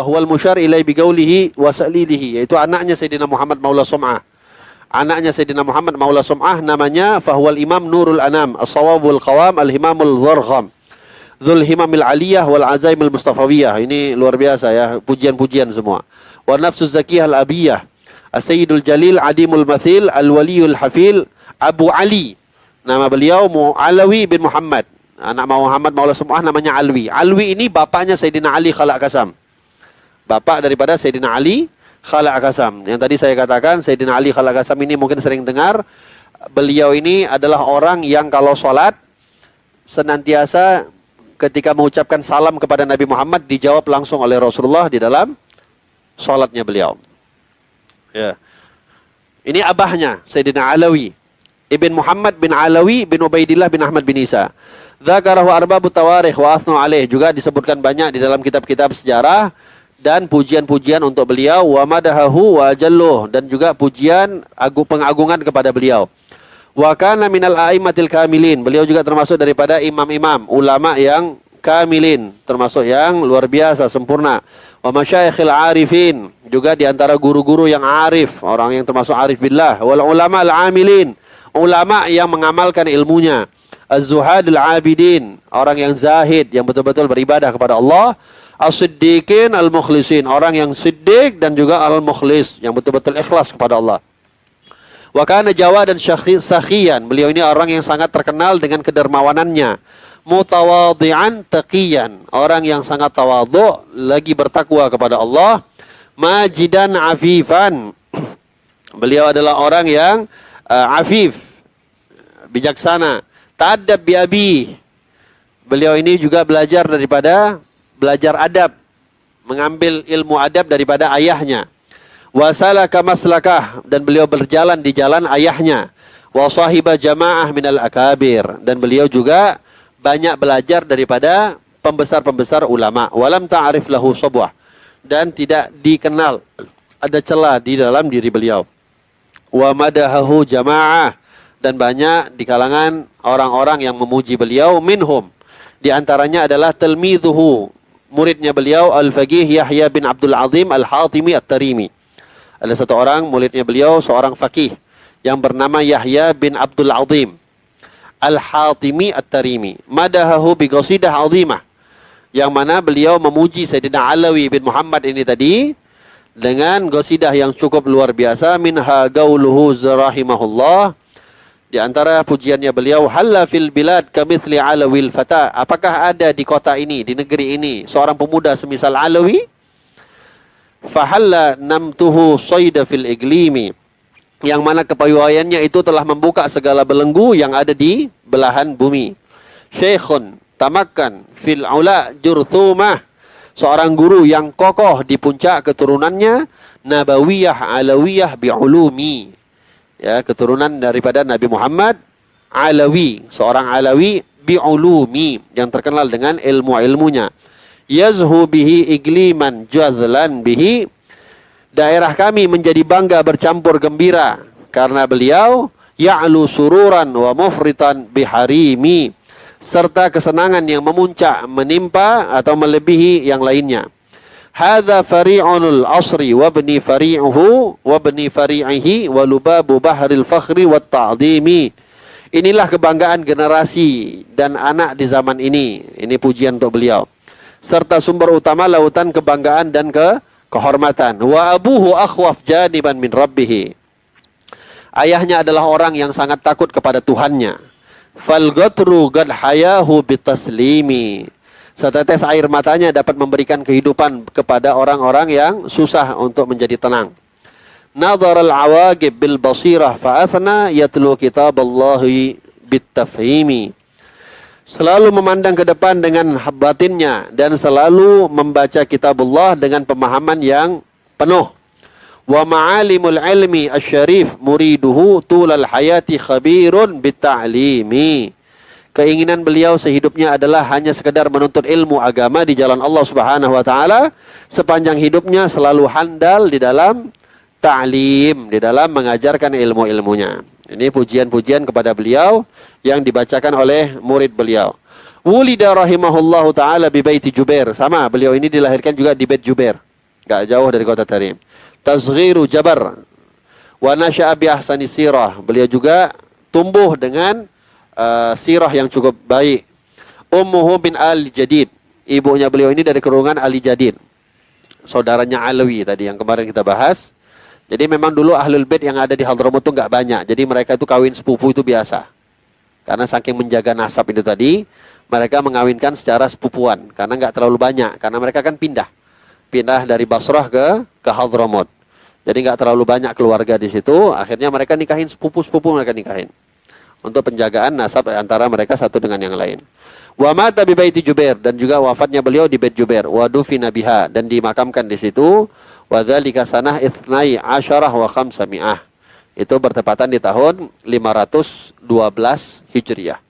huwal musyar ilai biqaulihi wa salilihi, yaitu anaknya Sayyidina Muhammad Maula Sum'ah. Anaknya Sayyidina Muhammad Maula Sum'ah namanya fahuwal imam Nurul Anam, as-sawabul qawam, al-himamul dhargham, dzul himamil aliyah wal azaimil mustafawiyah. Ini luar biasa ya, pujian-pujian semua. Wa nafsuz zakiyah al-abiyah, as-sayyidul jalil adimul mathil, al-waliyul hafil, Abu Ali. Nama beliau Mu'alawi bin Muhammad. Anak Muhammad Maula Sum'ah namanya Alwi. Alwi ini bapaknya Sayyidina Ali Khalaq Qasam. Bapak daripada Sayyidina Ali Khalaq Qasam. Yang tadi saya katakan Sayyidina Ali Khalaq Qasam ini mungkin sering dengar. Beliau ini adalah orang yang kalau sholat senantiasa ketika mengucapkan salam kepada Nabi Muhammad dijawab langsung oleh Rasulullah di dalam sholatnya beliau. Ya. Ini abahnya Sayyidina Alawi Ibn Muhammad bin Alawi bin Ubaidillah bin Ahmad bin Isa. Dzakarahu arbabut tawarikh wa athnu alaih, juga disebutkan banyak di dalam kitab-kitab sejarah dan pujian-pujian untuk beliau, wa madahahu wa jalluh, dan juga pujian pengagungan kepada beliau. Wa kana minal a'immatil kamilin, beliau juga termasuk daripada imam-imam, ulama yang kamilin, termasuk yang luar biasa sempurna. Wa masyayikhil arifin, juga di antara guru-guru yang arif, orang yang termasuk arif billah. Wal ulama al-amilin, ulama yang mengamalkan ilmunya. Az-zuhadil abidin, orang yang zahid, yang betul-betul beribadah kepada Allah. As-siddiqin al-mukhlisin, orang yang siddiq dan juga al-mukhlis, yang betul-betul ikhlas kepada Allah. Wa kana jawadan sakhiyan, beliau ini orang yang sangat terkenal dengan kedermawanannya. Mutawadhi'an taqiyan, orang yang sangat tawadhu, lagi bertakwa kepada Allah. Majidan afifan, beliau adalah orang yang afif, bijaksana. Ta'addab bi abi, beliau ini juga belajar adab, mengambil ilmu adab daripada ayahnya. Wa salaka maslakah, dan beliau berjalan di jalan ayahnya. Wa sahiba jamaah minal akabir, dan beliau juga banyak belajar daripada pembesar-pembesar ulama. Walam ta'arif lahu sabwah, dan tidak dikenal ada celah di dalam diri beliau. Wa madahahu jamaah, dan banyak di kalangan orang-orang yang memuji beliau. Minhum, di antaranya adalah talmidhuhu, muridnya beliau, al-faqih Yahya bin Abdul Azim al-Hatimi at-Tarimi. Ada satu orang muridnya beliau, seorang faqih yang bernama Yahya bin Abdul Azim al-Hatimi at-Tarimi. Madahahu bi qasidah azimah, yang mana beliau memuji Sayyidina Alawi bin Muhammad ini tadi dengan qasidah yang cukup luar biasa. Minha gauluhu zarahimahullah, di antara pujiannya beliau, halla fil bilad kamithli alawil fata, apakah ada di kota ini, di negeri ini, seorang pemuda semisal Alawi? Fahalla namtuhu sayda fil iglimi, yang mana kepawaiannya itu telah membuka segala belenggu yang ada di belahan bumi. Syekhun tamakkan fil ula jurthumah, seorang guru yang kokoh di puncak keturunannya. Nabawiyah alawiyah bi'ulumi, ya, keturunan daripada Nabi Muhammad, Alawi, seorang Alawi bi'ulumi, yang terkenal dengan ilmu-ilmunya. Yazhu bihi igliman jazlan bihi, daerah kami menjadi bangga bercampur gembira karena beliau. Ya'lu sururan wa mufritan biharimi, serta kesenangan yang memuncak, menimpa atau melebihi yang lainnya. Hadza fari'unul asri wa bni fari'uhu wa bni fari'ihi wa lubabu bahril fakhri wat ta'dhimi. Inilah kebanggaan generasi dan anak di zaman ini. Ini pujian untuk beliau. Serta sumber utama lautan kebanggaan dan kehormatan. Wa abuhu akhwaf janiban min rabbih, ayahnya adalah orang yang sangat takut kepada Tuhannya. Fal gatru gad hayahu bitaslimi, setetes air matanya dapat memberikan kehidupan kepada orang-orang yang susah untuk menjadi tenang. Nadhar al-awagib bil basirah fa athna yatlu kitaballahi bitafhimi, selalu memandang ke depan dengan batinnya dan selalu membaca kitabullah dengan pemahaman yang penuh. Wa ma'alimul ilmi asy-syarif muriduhu tulal hayati khabirun bitta'limi, keinginan beliau sehidupnya adalah hanya sekedar menuntut ilmu agama di jalan Allah Subhanahu wa taala, sepanjang hidupnya selalu handal di dalam ta'lim, di dalam mengajarkan ilmu-ilmunya. Ini pujian-pujian kepada beliau yang dibacakan oleh murid beliau. Wulida rahimahullahu taala bi baiti Jubair, sama beliau ini dilahirkan juga di Bait Jubair. enggak jauh dari kota Tarim. Tasghiru Jabar wa nasya'a bi ahsani sirah. Beliau juga tumbuh dengan sirah yang cukup baik. Ummuhu bin Ali Jadid. Ibunya beliau ini dari keturunan Ali Jadid. Saudaranya Alawi tadi yang kemarin kita bahas. Jadi memang dulu Ahlul Bait yang ada di Hadramut itu enggak banyak. Jadi mereka itu kawin sepupu itu biasa. Karena saking menjaga nasab itu tadi, mereka mengawinkan secara sepupuan. Karena enggak terlalu banyak. Karena mereka kan pindah dari Basrah ke Hadramut. Jadi enggak terlalu banyak keluarga di situ. Akhirnya mereka nikahin sepupu-sepupu mereka nikahin. Untuk penjagaan nasab antara mereka satu dengan yang lain. Wa mata bi baiti Jubair, dan juga wafatnya beliau di Bait Jubair. Wa dufina biha, dan dimakamkan di situ. Wa dzalika sanah 12 wa 500. Itu bertepatan di tahun 512 Hijriah.